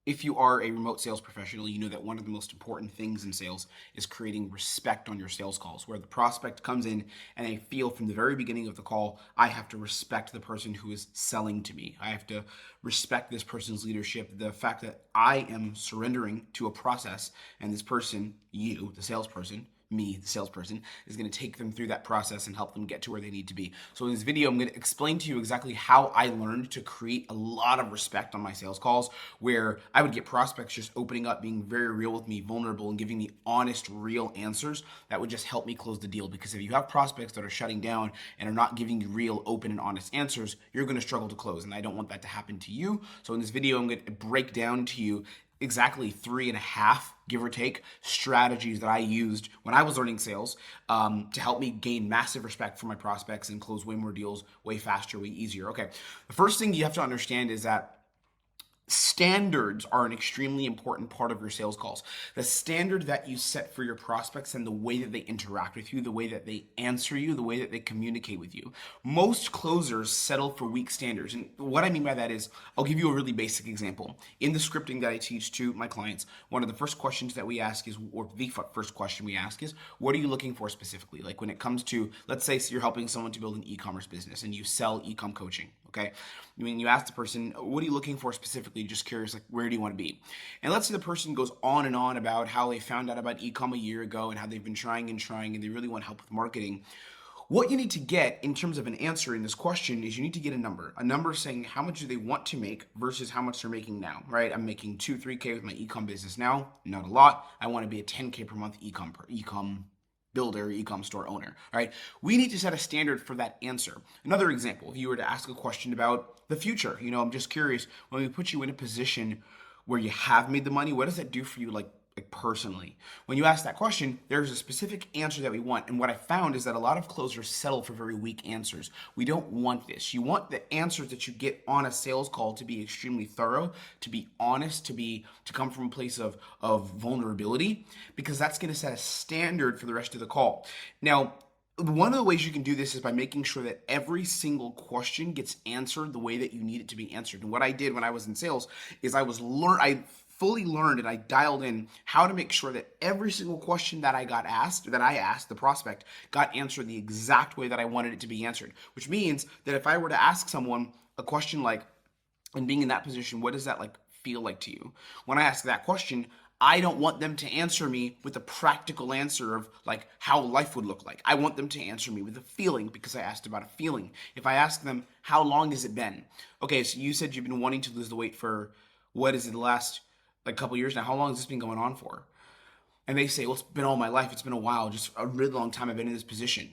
If you are a remote sales professional, you know that one of the most important things in sales is creating respect on your sales calls, where the prospect comes in and they feel from the very beginning of the call, I have to respect the person who is selling to me. I have to respect this person's leadership, the fact that I am surrendering to a process, and this person, you, the salesperson, me, the salesperson, is going to take them through that process and help them get to where they need to be. So in this video, I'm going to explain to you exactly how I learned to create a lot of respect on my sales calls, where I would get prospects just opening up, being very real with me, vulnerable, and giving me honest, real answers that would just help me close the deal. Because if you have prospects that are shutting down and are not giving you real, open, and honest answers, you're going to struggle to close. And I don't want that to happen to you. So in this video, I'm going to break down to you exactly 3.5, give or take, strategies that I used when I was learning sales to help me gain massive respect for my prospects and close way more deals way faster, way easier. Okay, the first thing you have to understand is that standards are an extremely important part of your sales calls. The standard that you set for your prospects and the way that they interact with you, the way that they answer you, the way that they communicate with you. Most closers settle for weak standards. And what I mean by that is, I'll give you a really basic example. In the scripting that I teach to my clients, one of the first questions that we ask is, or the first question we ask is, what are you looking for specifically? Like when it comes to, let's say you're helping someone to build an e-commerce business and you sell e-com coaching. Okay. I mean, you ask the person, what are you looking for specifically? Just curious, like, where do you want to be? And let's say the person goes on and on about how they found out about e-com a year ago and how they've been trying and they really want help with marketing. What you need to get in terms of an answer in this question is you need to get a number saying how much do they want to make versus how much they're making now, right? I'm making 2-3K with my e-com business now, not a lot. I want to be a 10K per month e-com builder, e-com store owner, all right? We need to set a standard for that answer. Another example, if you were to ask a question about the future, I'm just curious, when we put you in a position where you have made the money, what does that do for you, like personally? When you ask that question, there's a specific answer that we want. And what I found is that a lot of closers settle for very weak answers. We don't want this. You want the answers that you get on a sales call to be extremely thorough, to be honest, to come from a place of vulnerability, because that's going to set a standard for the rest of the call. Now, one of the ways you can do this is by making sure that every single question gets answered the way that you need it to be answered. And what I did when I was in sales is I fully learned and I dialed in how to make sure that every single question that I asked the prospect, got answered the exact way that I wanted it to be answered. Which means that if I were to ask someone a question like, and being in that position, what does that feel like to you? When I ask that question, I don't want them to answer me with a practical answer of how life would look like. I want them to answer me with a feeling, because I asked about a feeling. If I ask them, how long has it been? Okay, so you said you've been wanting to lose the weight for, what is it, the last couple years now? How long has this been going on for? And they say, well, it's been all my life. It's been a while, just a really long time I've been in this position.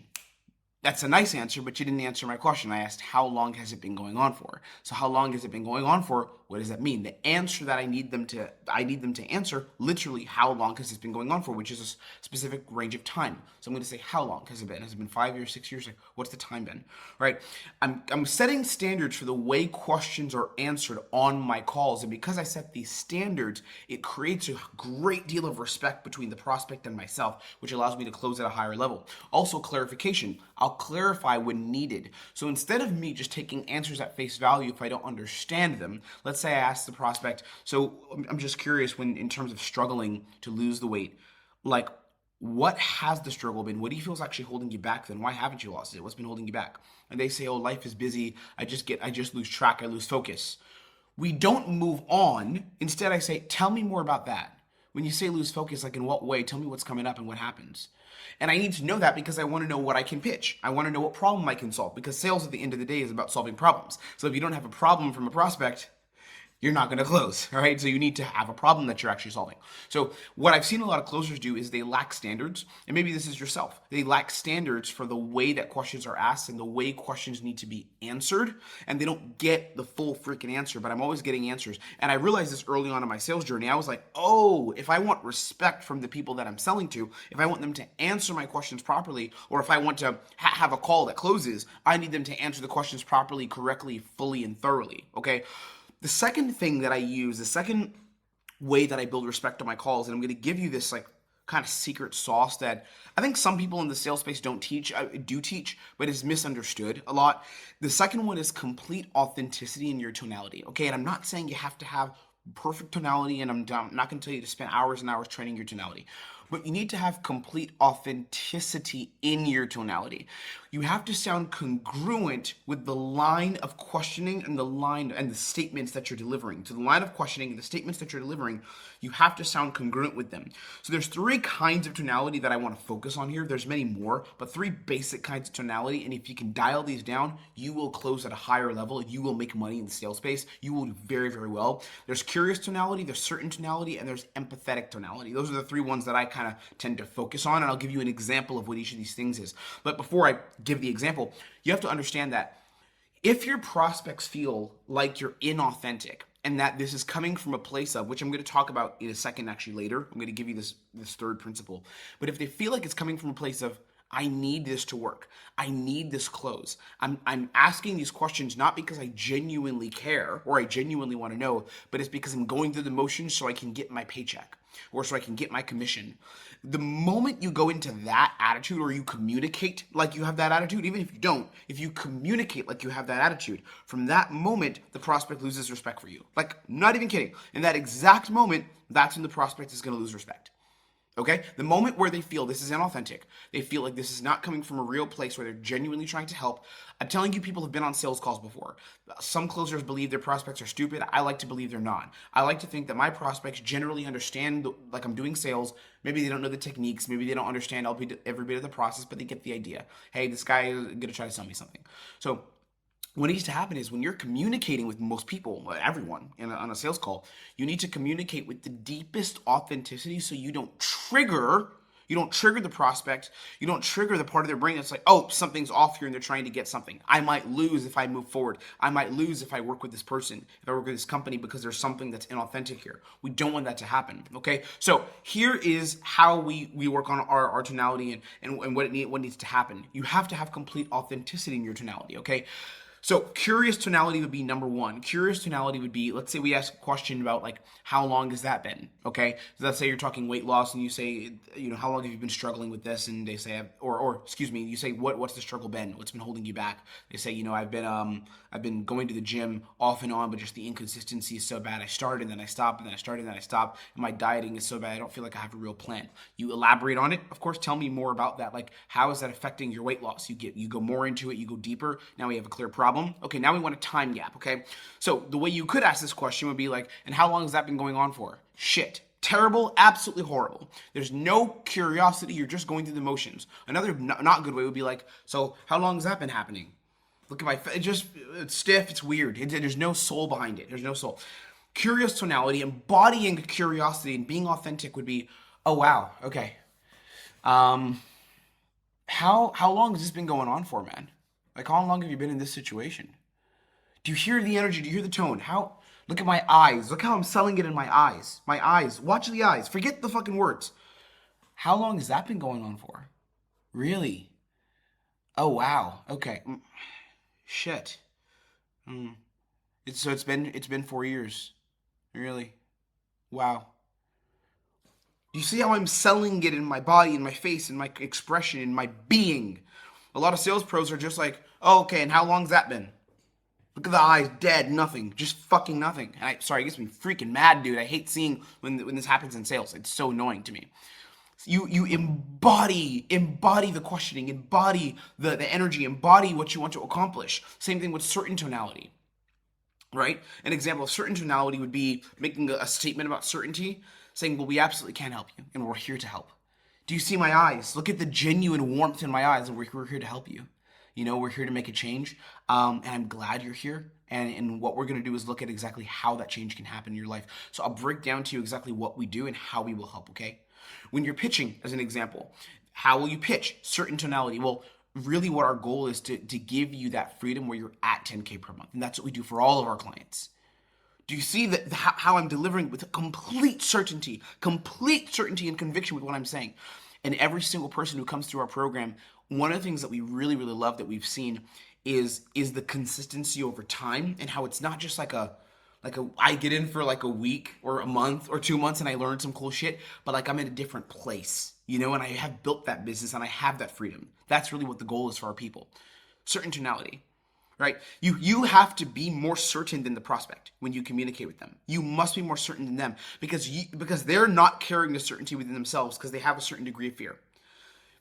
That's a nice answer, but you didn't answer my question. I asked, how long has it been going on for? So how long has it been going on for? What does that mean? The answer that I need them to answer, literally, how long has this been going on for, which is a specific range of time. So I'm going to say, how long has it been? Has it been 5 years, 6 years? What's the time been? Right? I'm setting standards for the way questions are answered on my calls. And because I set these standards, it creates a great deal of respect between the prospect and myself, which allows me to close at a higher level. Also, clarification. I'll clarify when needed. So instead of me just taking answers at face value if I don't understand them, let's say I ask the prospect, so I'm just curious, when in terms of struggling to lose the weight, what has the struggle been? What do you feel is actually holding you back then? Why haven't you lost it? What's been holding you back? And they say, oh, life is busy. I just lose track. I lose focus. We don't move on. Instead, I say, tell me more about that. When you say lose focus, in what way? Tell me what's coming up and what happens. And I need to know that because I want to know what I can pitch. I want to know what problem I can solve, because sales at the end of the day is about solving problems. So if you don't have a problem from a prospect, you're not going to close, right? So you need to have a problem that you're actually solving. So what I've seen a lot of closers do is they lack standards, and maybe this is yourself. They lack standards for the way that questions are asked and the way questions need to be answered, and they don't get the full freaking answer, but I'm always getting answers. And I realized this early on in my sales journey. I was like, oh, if I want respect from the people that I'm selling to, if I want them to answer my questions properly, or if I want to have a call that closes, I need them to answer the questions properly, correctly, fully, and thoroughly, okay? The second thing that I use, the second way that I build respect on my calls, and I'm going to give you this kind of secret sauce that I think some people in the sales space do teach, but is misunderstood a lot. The second one is complete authenticity in your tonality. Okay, and I'm not saying you have to have perfect tonality, and I'm not going to tell you to spend hours and hours training your tonality. But you need to have complete authenticity in your tonality. You have to sound congruent with the line of questioning and the statements that you're delivering. To the line of questioning and the statements that you're delivering, you have to sound congruent with them. So there's three kinds of tonality that I want to focus on here. There's many more, but three basic kinds of tonality. And if you can dial these down, you will close at a higher level. You will make money in the sales space. You will do very, very well. There's curious tonality, there's certain tonality, and there's empathetic tonality. Those are the three ones that I kind of tend to focus on, and I'll give you an example of what each of these things is. But before I give the example, you have to understand that if your prospects feel like you're inauthentic and that this is coming from a place of, which I'm going to talk about in a second actually later, I'm going to give you this third principle, but if they feel like it's coming from a place of, I need this to work, I need this close, I'm asking these questions not because I genuinely care or I genuinely want to know, but it's because I'm going through the motions so I can get my paycheck or so I can get my commission. The moment you go into that attitude or you communicate like you have that attitude, even if you don't, if you communicate like you have that attitude, from that moment, the prospect loses respect for you. Like, not even kidding. In that exact moment, that's when the prospect is going to lose respect. Okay? The moment where they feel this is inauthentic, they feel like this is not coming from a real place where they're genuinely trying to help. I'm telling you, people have been on sales calls before. Some closers believe their prospects are stupid. I like to believe they're not. I like to think that my prospects generally understand, like I'm doing sales. Maybe they don't know the techniques. Maybe they don't understand every bit of the process, but they get the idea. Hey, this guy is going to try to sell me something. So what needs to happen is when you're communicating with most people, everyone on a sales call, you need to communicate with the deepest authenticity so you don't trigger the prospect, you don't trigger the part of their brain that's like, oh, something's off here and they're trying to get something. I might lose if I move forward. I might lose if I work with this person, if I work with this company, because there's something that's inauthentic here. We don't want that to happen, okay? So here is how we work on our tonality and what needs to happen. You have to have complete authenticity in your tonality, okay? So curious tonality would be number one. Curious tonality would be, let's say we ask a question about like, how long has that been? Okay. So let's say you're talking weight loss and you say, how long have you been struggling with this? And they say, or excuse me, you say, what's the struggle been? What's been holding you back? They say, I've been going to the gym off and on, but just the inconsistency is so bad. I started and then I stopped and then I started and then I stopped. And my dieting is so bad. I don't feel like I have a real plan. You elaborate on it. Of course, tell me more about that. Like, how is that affecting your weight loss? You go more into it. You go deeper. Now we have a clear problem. Okay, now we want a time gap, okay? So the way you could ask this question would be like, and how long has that been going on for? Shit. Terrible, absolutely horrible. There's no curiosity, you're just going through the motions. Another not good way would be like, so how long has that been happening? Look at my face, it's stiff, it's weird. There's no soul behind it, there's no soul. Curious tonality, embodying curiosity and being authentic would be, oh wow, okay. How long has this been going on for, man? Like, how long have you been in this situation? Do you hear the energy? Do you hear the tone? Look at my eyes. Look how I'm selling it in my eyes. My eyes. Watch the eyes. Forget the fucking words. How long has that been going on for? Really? Oh, wow. Okay. Shit. It's been 4 years. Really? Wow. You see how I'm selling it in my body, in my face, in my expression, in my being? A lot of sales pros are just like, oh, okay, and how long's that been? Look at the eyes, dead, nothing, just fucking nothing. And it gets me freaking mad, dude. I hate seeing when this happens in sales. It's so annoying to me. You embody the questioning, embody the energy, embody what you want to accomplish. Same thing with certain tonality, right? An example of certain tonality would be making a statement about certainty, saying, well, we absolutely can help you, and we're here to help. Do you see my eyes? Look at the genuine warmth in my eyes, and we're here to help you. We're here to make a change, and I'm glad you're here. And what we're going to do is look at exactly how that change can happen in your life. So I'll break down to you exactly what we do and how we will help, okay? When you're pitching, as an example, how will you pitch? Certain tonality. Well, really what our goal is to give you that freedom where you're at 10K per month. And that's what we do for all of our clients. Do you see that how I'm delivering with complete certainty and conviction with what I'm saying? And every single person who comes through our program, one of the things that we really, really love that we've seen is the consistency over time, and how it's not just like I get in for like a week or a month or 2 months and I learn some cool shit, but like I'm in a different place, and I have built that business and I have that freedom. That's really what the goal is for our people. Certain tonality. right? You have to be more certain than the prospect when you communicate with them. You must be more certain than them because they're not carrying the certainty within themselves because they have a certain degree of fear.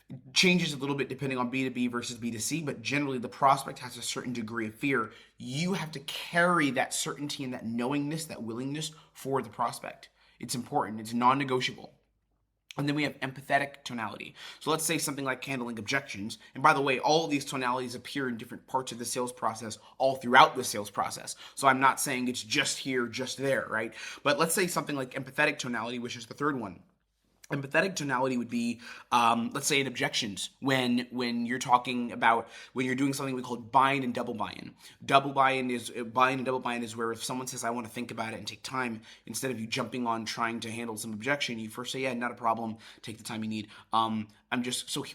It changes a little bit depending on B2B versus B2C, but generally the prospect has a certain degree of fear. You have to carry that certainty and that knowingness, that willingness for the prospect. It's important. It's non-negotiable. And then we have empathetic tonality. So let's say something like handling objections. And by the way, all of these tonalities appear in different parts of the sales process, all throughout the sales process. So I'm not saying it's just here, just there, right? But let's say something like empathetic tonality, which is the third one. Empathetic tonality would be, let's say, in objections when you're talking about when you're doing something we call buy-in and double buy-in. Buy-in and double buy-in is where if someone says I want to think about it and take time, instead of you jumping on trying to handle some objection, you first say yeah, not a problem, take the time you need.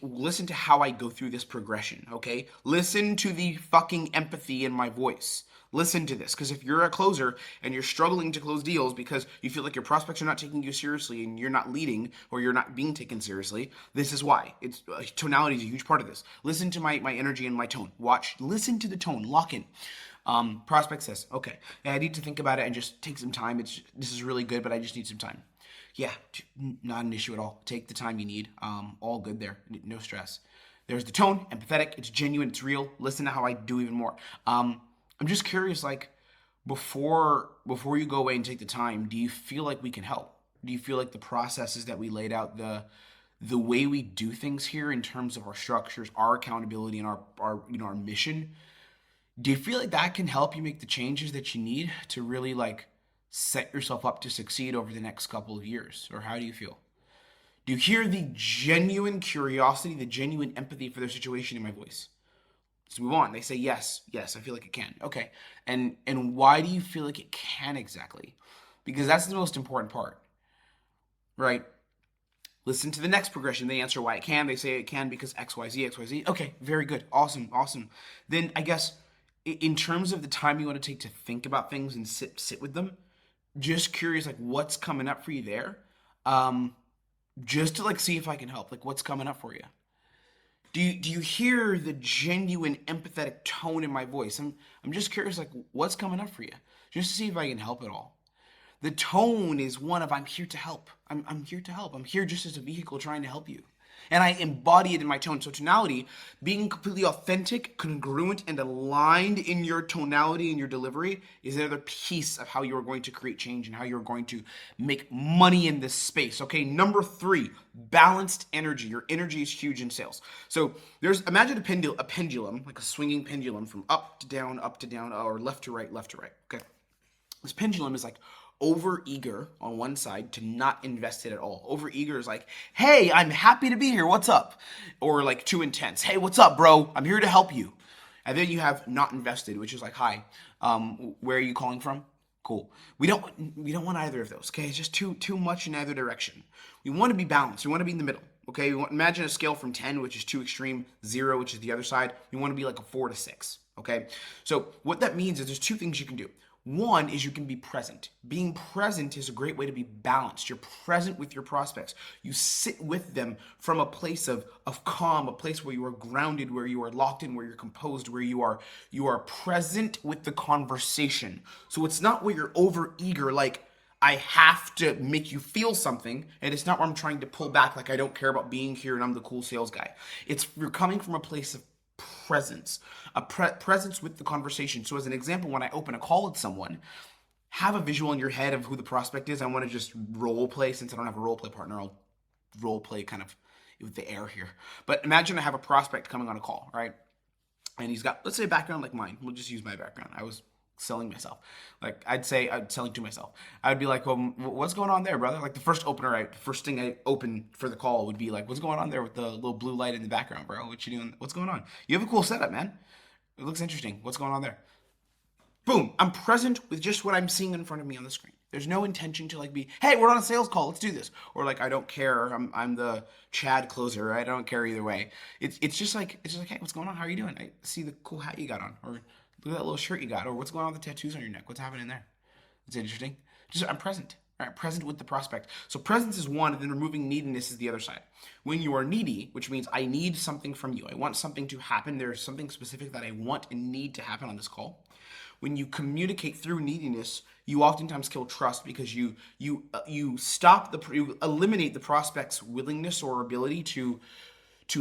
Listen to how I go through this progression, okay? Listen to the fucking empathy in my voice. Listen to this, because if you're a closer and you're struggling to close deals because you feel like your prospects are not taking you seriously and you're not leading or you're not being taken seriously, this is why. Tonality is a huge part of this. Listen to my energy and my tone. Listen to the tone, lock in. Prospect says, okay, I need to think about it and just take some time. This is really good, but I just need some time. Yeah, not an issue at all. Take the time you need. All good there. No stress. There's the tone, empathetic, it's genuine, it's real. Listen to how I do even more. I'm just curious, like, before you go away and take the time, do you feel like we can help? Do you feel like the processes that we laid out, the way we do things here in terms of our structures, our accountability, and our mission, do you feel like that can help you make the changes that you need to really like set yourself up to succeed over the next couple of years? Or how do you feel? Do you hear the genuine curiosity, the genuine empathy for their situation in my voice? Let's move on. They say yes, I feel like it can. Okay. And why do you feel like it can exactly? Because that's the most important part, right? Listen to the next progression. They answer why it can. They say it can because XYZ, XYZ. Okay, very good. Awesome. Then I guess in terms of the time you want to take to think about things and sit with them, just curious, like what's coming up for you there? Just to like see if I can help. Like what's coming up for you? Do you hear the genuine empathetic tone in my voice? I'm just curious, like, what's coming up for you? Just to see if I can help at all. The tone is one of I'm here to help. I'm here to help. I'm here just as a vehicle trying to help you. And I embody it in my tone. So tonality, being completely authentic, congruent, and aligned in your tonality and your delivery is another piece of how you're going to create change and how you're going to make money in this space. Okay, number 3, balanced energy. Your energy is huge in sales. So imagine a pendulum, like a swinging pendulum from up to down, or left to right, okay? This pendulum is like over-eager on one side to not invest it at all. Over-eager is like, hey, I'm happy to be here, what's up? Or like too intense, hey, what's up, bro? I'm here to help you. And then you have not invested, which is like, hi, where are you calling from? Cool. We don't want either of those, okay? It's just too much in either direction. We want to be balanced. We want to be in the middle, okay? Imagine a scale from 10, which is too extreme, 0, which is the other side. We want to be like a 4 to 6, okay? So what that means is there's 2 things you can do. One is you can be present. Being present is a great way to be balanced. You're present with your prospects. You sit with them from a place of calm, a place where you are grounded, where you are locked in, where you're composed, where you are present with the conversation. So it's not where you're over eager, like I have to make you feel something, and it's not where I'm trying to pull back, like I don't care about being here and I'm the cool sales guy. You're coming from a place of presence, presence with the conversation. So as an example, when I open a call with someone, have a visual in your head of who the prospect is. I want to just role play. Since I don't have a role play partner, I'll role play kind of with the air here. But imagine I have a prospect coming on a call, right? And he's got, let's say, a background like mine. We'll just use my background. I was selling myself. Like I'd say I'm selling to myself. I'd be like, well, what's going on there, brother? Like the first thing I open for the call would be like, what's going on there with the little blue light in the background, bro? What you doing? What's going on? You have a cool setup, man. It looks interesting. What's going on there? Boom. I'm present with just what I'm seeing in front of me on the screen. There's no intention to like be, hey, we're on a sales call, let's do this. Or like, I don't care, I'm the Chad closer, I don't care either way. It's just like, hey, what's going on? How are you doing? I see the cool hat you got on. Or look at that little shirt you got. Or what's going on with the tattoos on your neck? What's happening there? It's interesting. I'm present. Right, present with the prospect. So presence is one, and then removing neediness is the other side. When you are needy, which means I need something from you, I want something to happen, there's something specific that I want and need to happen on this call. When you communicate through neediness, you oftentimes kill trust because you eliminate the prospect's willingness or ability to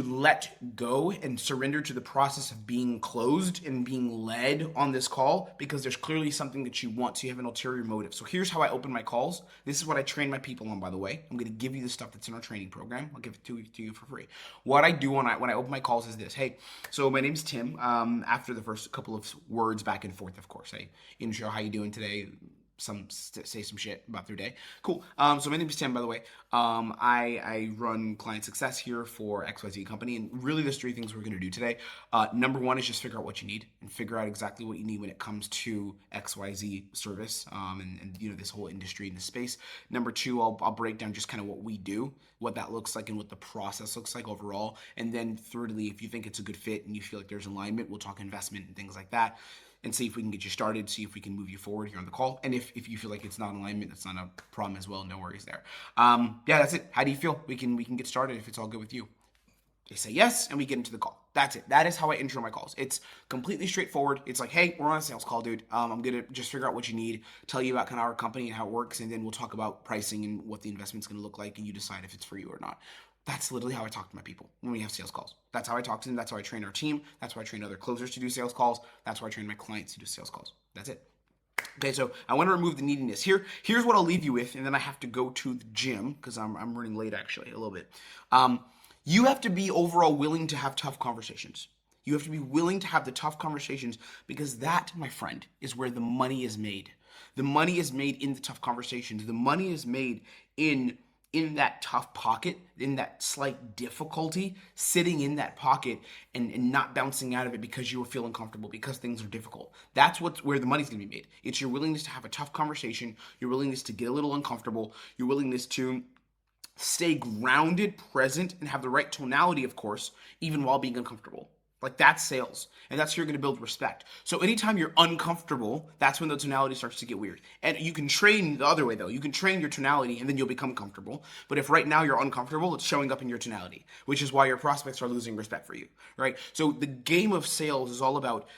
let go and surrender to the process of being closed and being led on this call, because there's clearly something that you want. So you have an ulterior motive. So here's how I open my calls. This is what I train my people on, by the way. I'm going to give you the stuff that's in our training program. I'll give it to you for free. What I do when I open my calls is this. Hey, so my name's Tim. After the first couple of words back and forth, of course, I intro, how you doing today? Say some shit about their day. Cool. So my name is Tim, by the way. I run client success here for XYZ company, and really there's three things we're going to do today. Number one is just figure out what you need and figure out exactly what you need when it comes to XYZ service, and this whole industry in this space. Number two, I'll break down just kind of what we do, what that looks like, and what the process looks like overall. And then thirdly, if you think it's a good fit and you feel like there's alignment, we'll talk investment and things like that, and see if we can get you started, see if we can move you forward here on the call. And if you feel like it's not in alignment, that's not a problem as well, no worries there. Yeah, that's it. How do you feel? We can get started if it's all good with you. They say yes, and we get into the call. That's it. That is how I intro my calls. It's completely straightforward. It's like, hey, we're on a sales call, dude. I'm going to just figure out what you need, tell you about kind of our company and how it works, and then we'll talk about pricing and what the investment's going to look like, and you decide if it's for you or not. That's literally how I talk to my people when we have sales calls. That's how I talk to them. That's how I train our team. That's how I train other closers to do sales calls. That's how I train my clients to do sales calls. That's it. Okay, so I want to remove the neediness. Here's what I'll leave you with, and then I have to go to the gym because I'm running late actually a little bit. You have to be overall willing to have tough conversations. You have to be willing to have the tough conversations, because that, my friend, is where the money is made. The money is made in the tough conversations. The money is made in that tough pocket, in that slight difficulty, sitting in that pocket and not bouncing out of it because you were feeling comfortable, because things are difficult. That's where the money's gonna be made. It's your willingness to have a tough conversation, your willingness to get a little uncomfortable, your willingness to stay grounded, present, and have the right tonality, of course, even while being uncomfortable. Like, that's sales, and that's how you're going to build respect. So anytime you're uncomfortable, that's when the tonality starts to get weird. And you can train the other way, though. You can train your tonality, and then you'll become comfortable. But if right now you're uncomfortable, it's showing up in your tonality, which is why your prospects are losing respect for you, right? So the game of sales is all about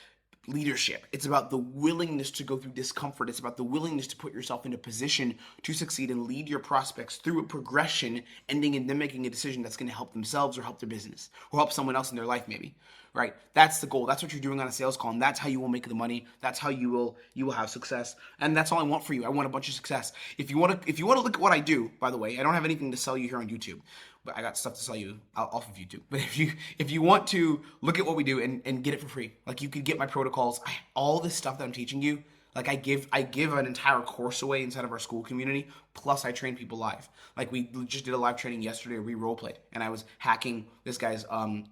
leadership. It's about the willingness to go through discomfort. It's about the willingness to put yourself in a position to succeed and lead your prospects through a progression, ending in them making a decision that's going to help themselves or help their business or help someone else in their life, maybe. Right? That's the goal. That's what you're doing on a sales call, and that's how you will make the money. That's how you will have success. And that's all I want for you. I want a bunch of success. If you want to look at what I do, by the way, I don't have anything to sell you here on YouTube, but I got stuff to sell you off of YouTube. But if you want to look at what we do and get it for free, like, you could get my protocols, all this stuff that I'm teaching you. Like, I give an entire course away inside of our school community, plus I train people live. Like, we just did a live training yesterday, we role played, and I was hacking this guy's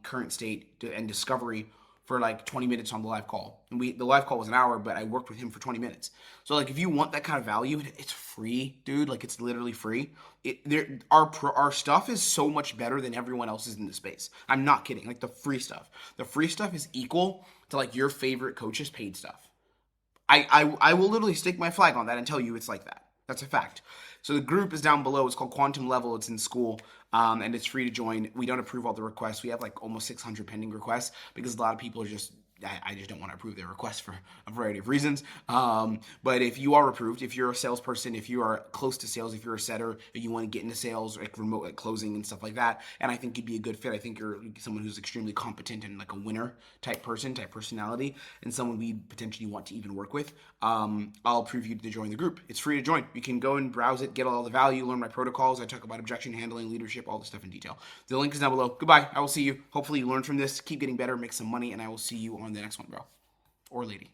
current state and discovery for like 20 minutes on the live call. And the live call was an hour, but I worked with him for 20 minutes. So, like, if you want that kind of value, it's free, dude. Like, it's literally free. Our stuff is so much better than everyone else's in the space. I'm not kidding. Like, the free stuff is equal to, like, your favorite coach's paid stuff. I will literally stake my flag on that and tell you it's like that. That's a fact. So the group is down below. It's called Quantum Level. It's in school, and it's free to join. We don't approve all the requests. We have like almost 600 pending requests because a lot of people are just I just don't want to approve their requests for a variety of reasons. But if you are approved, if you're a salesperson, if you are close to sales, if you're a setter, if you want to get into sales, like remote like closing and stuff like that, and I think you'd be a good fit. I think you're someone who's extremely competent and like a winner type personality, and someone we potentially want to even work with. I'll approve you to join the group. It's free to join. You can go and browse it, get all the value, learn my protocols. I talk about objection handling, leadership, all the stuff in detail. The link is down below. Goodbye. I will see you. Hopefully you learn from this. Keep getting better, make some money, and I will see you on the next one, bro. Or lady.